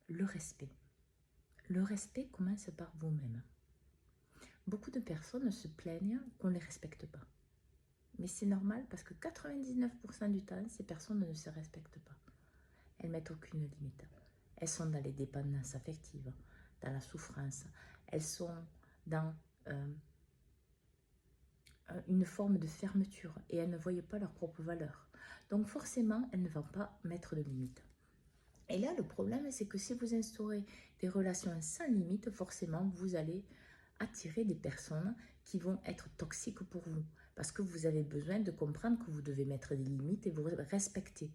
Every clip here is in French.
le respect. Le respect commence par vous-même. Beaucoup de personnes se plaignent qu'on ne les respecte pas. Mais c'est normal parce que 99% du temps, ces personnes ne se respectent pas. Elles mettent aucune limite. Elles sont dans les dépendances affectives, dans la souffrance. Elles sont dans une forme de fermeture et elles ne voient pas leur propre valeur. Donc forcément, elles ne vont pas mettre de limite. Et là, le problème, c'est que si vous instaurez des relations sans limite, forcément, vous allez attirer des personnes qui vont être toxiques pour vous. Parce que vous avez besoin de comprendre que vous devez mettre des limites et vous respecter.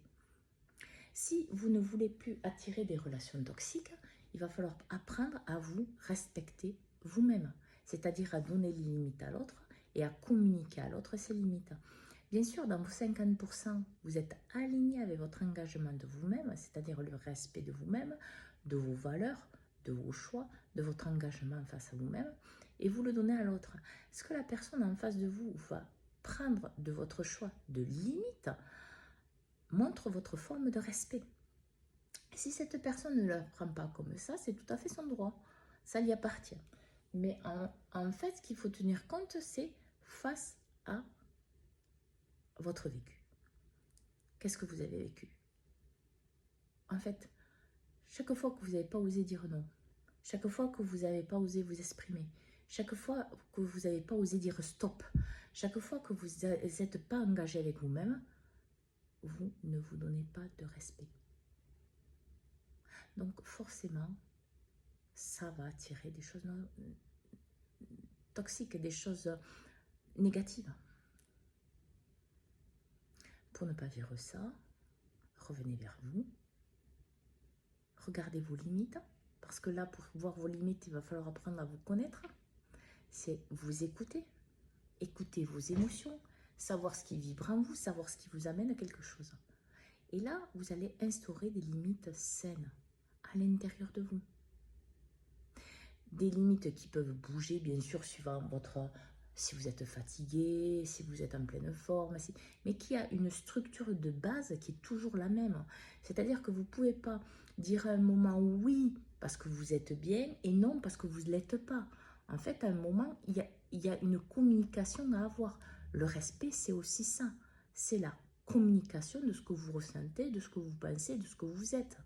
Si vous ne voulez plus attirer des relations toxiques, il va falloir apprendre à vous respecter vous-même. C'est-à-dire à donner les limites à l'autre et à communiquer à l'autre ses limites. Bien sûr, dans vos 50%, vous êtes aligné avec votre engagement de vous-même, c'est-à-dire le respect de vous-même, de vos valeurs, de vos choix, de votre engagement face à vous-même, et vous le donnez à l'autre. Est-ce que la personne en face de vous va prendre de votre choix de limite, montre votre forme de respect. Si cette personne ne la prend pas comme ça, c'est tout à fait son droit, ça lui appartient. Mais en fait, ce qu'il faut tenir compte, c'est face à votre vécu. Qu'est-ce que vous avez vécu? En fait, chaque fois que vous n'avez pas osé dire non, chaque fois que vous n'avez pas osé vous exprimer, chaque fois que vous n'avez pas osé dire stop, chaque fois que vous n'êtes pas engagé avec vous-même, vous ne vous donnez pas de respect. Donc forcément, ça va attirer des choses toxiques, des choses négatives. Pour ne pas vivre ça, revenez vers vous. Regardez vos limites, parce que là, pour voir vos limites, il va falloir apprendre à vous connaître. C'est vous écouter, écouter vos émotions, savoir ce qui vibre en vous, savoir ce qui vous amène à quelque chose. Et là, vous allez instaurer des limites saines à l'intérieur de vous. Des limites qui peuvent bouger, bien sûr, suivant si vous êtes fatigué, si vous êtes en pleine forme, mais qui a une structure de base qui est toujours la même. C'est-à-dire que vous ne pouvez pas dire à un moment oui parce que vous êtes bien et non parce que vous ne l'êtes pas. En fait, à un moment, il y a une communication à avoir. Le respect, c'est aussi ça. C'est la communication de ce que vous ressentez, de ce que vous pensez, de ce que vous êtes.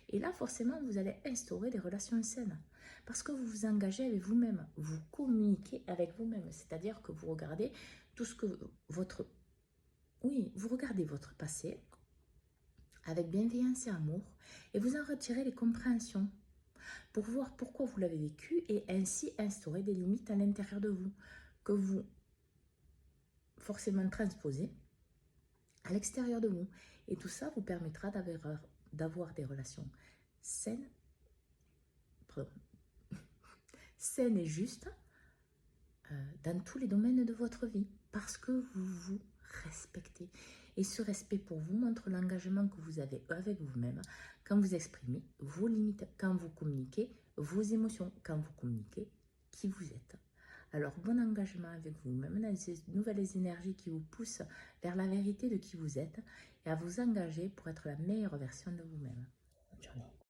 Et là, forcément, vous allez instaurer des relations saines. Parce que vous vous engagez avec vous-même. Vous communiquez avec vous-même. C'est-à-dire que vous regardez tout ce que votre... Oui, vous regardez votre passé avec bienveillance et amour. Et vous en retirez les compréhensions pour voir pourquoi vous l'avez vécu et ainsi instaurer des limites à l'intérieur de vous que vous forcément transposez à l'extérieur de vous. Et tout ça vous permettra d'avoir des relations saines, saines et justes dans tous les domaines de votre vie parce que vous vous respectez. Et ce respect pour vous montre l'engagement que vous avez avec vous-même quand vous exprimez vos limites, quand vous communiquez vos émotions, quand vous communiquez qui vous êtes. Alors, bon engagement avec vous-même dans ces nouvelles énergies qui vous poussent vers la vérité de qui vous êtes et à vous engager pour être la meilleure version de vous-même. Bonne journée.